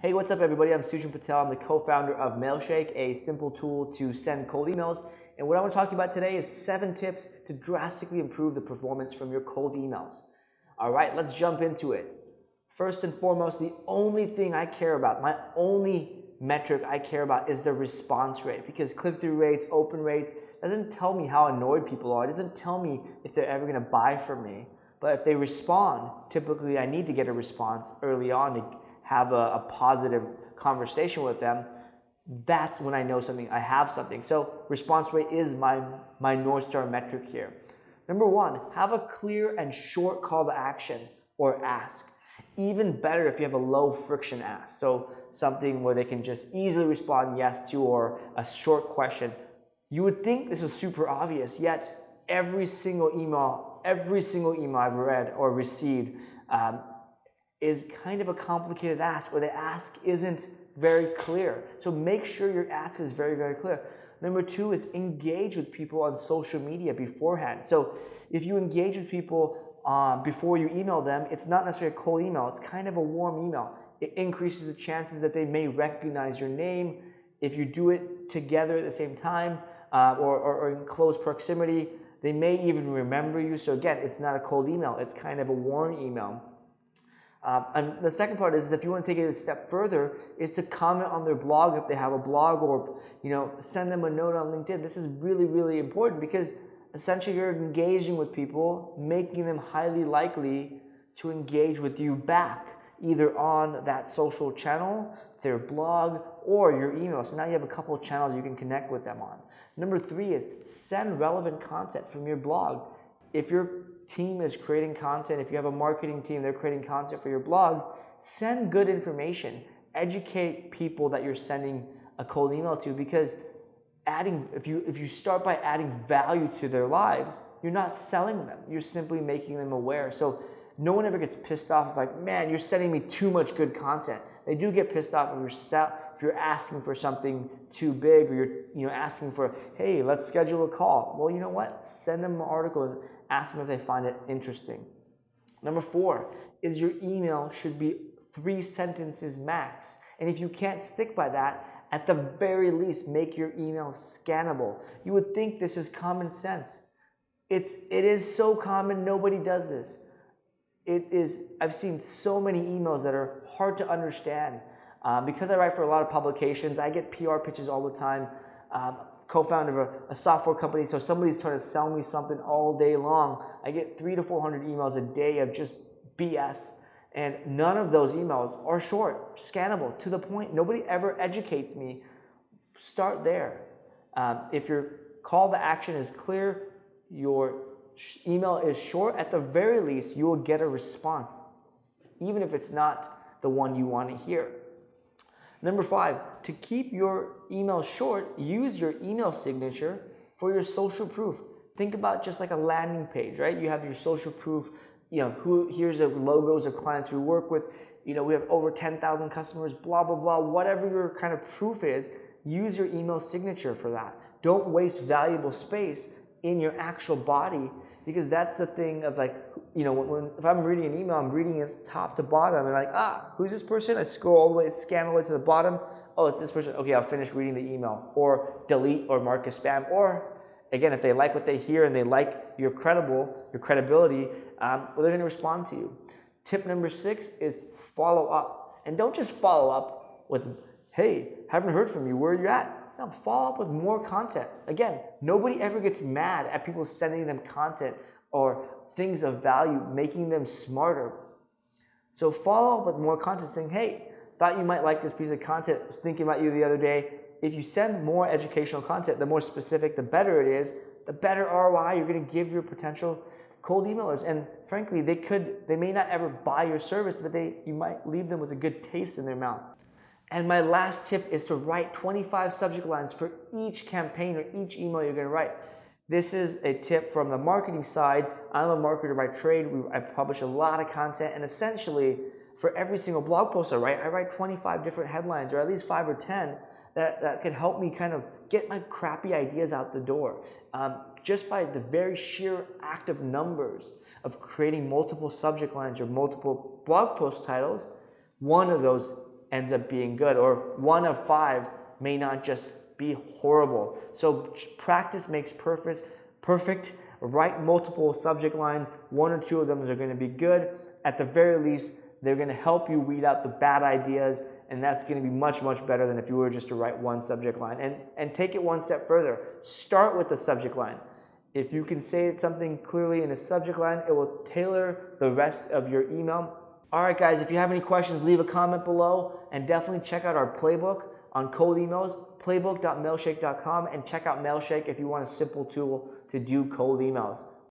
Hey, what's up everybody? I'm Sujan Patel. I'm the co-founder of Mailshake, a simple tool to send cold emails. And what I want to talk to you about today is 7 tips to drastically improve the performance from your cold emails. All right, let's jump into it. First and foremost, the only thing I care about, my only metric I care about is the response rate, because click-through rates, open rates, doesn't tell me how annoyed people are. It doesn't tell me if they're ever going to buy from me. But if they respond, typically I need to get a response early on to have a positive conversation with them. That's when I know something, I have something. So response rate is my North Star metric here. Number 1, have a clear and short call to action or ask. Even better if you have a low friction ask. So something where they can just easily respond yes to, or a short question. You would think this is super obvious, yet every single email I've read or received is kind of a complicated ask, or the ask isn't very clear. So make sure your ask is very, very clear. Number 2 is engage with people on social media beforehand. So if you engage with people before you email them, it's not necessarily a cold email, it's kind of a warm email. It increases the chances that they may recognize your name. If you do it together at the same time or in close proximity, they may even remember you. So again, it's not a cold email, it's kind of a warm email. And the second part is, if you want to take it a step further, is to comment on their blog if they have a blog, or send them a note on LinkedIn. This is really, really important, because essentially you're engaging with people, making them highly likely to engage with you back, either on that social channel, their blog, or your email. So now you have a couple of channels you can connect with them on. Number 3 is send relevant content from your blog. If your team is creating content, if you have a marketing team, they're creating content for your blog, send good information. Educate people that you're sending a cold email to, because if you start by adding value to their lives, you're not selling them, you're simply making them aware. So no one ever gets pissed off like, man, you're sending me too much good content. They do get pissed off if you're asking for something too big, or you're asking for, hey, let's schedule a call. Well, you know what? Send them an article and ask them if they find it interesting. Number 4 is your email should be 3 sentences max. And if you can't stick by that, at the very least, make your email scannable. You would think this is common sense. It is so common, nobody does this. I've seen so many emails that are hard to understand. Because I write for a lot of publications, I get PR pitches all the time. Co-founder of a software company, so somebody's trying to sell me something all day long. I get 300 to 400 emails a day of just BS. And none of those emails are short, scannable, to the point. Nobody ever educates me. Start there. If your call to action is clear, your email is short, at the very least, you will get a response, even if it's not the one you want to hear. Number 5, to keep your email short, use your email signature for your social proof. Think about just like a landing page, right? You have your social proof, here's the logos of clients we work with, we have over 10,000 customers, blah, blah, blah, whatever your kind of proof is, use your email signature for that. Don't waste valuable space in your actual body, because that's the thing of like, if I'm reading an email, I'm reading it top to bottom, and like, who's this person? I scroll all the way, scan all the way to the bottom. Oh, it's this person. Okay, I'll finish reading the email, or delete or mark as spam. Or again, if they like what they hear and they like your credibility, well, they're going to respond to you. Tip number 6 is follow up, and don't just follow up with, hey, haven't heard from you. Where are you at? No, follow up with more content. Again, nobody ever gets mad at people sending them content or things of value, making them smarter. So follow up with more content, saying, hey, thought you might like this piece of content, was thinking about you the other day. If you send more educational content, the more specific, the better it is, the better ROI you're going to give your potential cold emailers. And frankly, they may not ever buy your service, but you might leave them with a good taste in their mouth. And my last tip is to write 25 subject lines for each campaign or each email you're going to write. This is a tip from the marketing side. I'm a marketer by trade. I publish a lot of content, and essentially for every single blog post I write 25 different headlines, or at least 5 or 10 that could help me kind of get my crappy ideas out the door. Just by the very sheer act of numbers of creating multiple subject lines or multiple blog post titles, one of those ends up being good, or 1 of 5 may not just be horrible. So practice makes perfect. Write multiple subject lines. 1 or 2 of them are going to be good. At the very least, they're going to help you weed out the bad ideas, and that's going to be much, much better than if you were just to write 1 subject line. And take it 1 step further. Start with the subject line. If you can say something clearly in a subject line, it will tailor the rest of your email. All right, guys, if you have any questions, leave a comment below, and definitely check out our playbook on cold emails, playbook.mailshake.com, and check out Mailshake if you want a simple tool to do cold emails.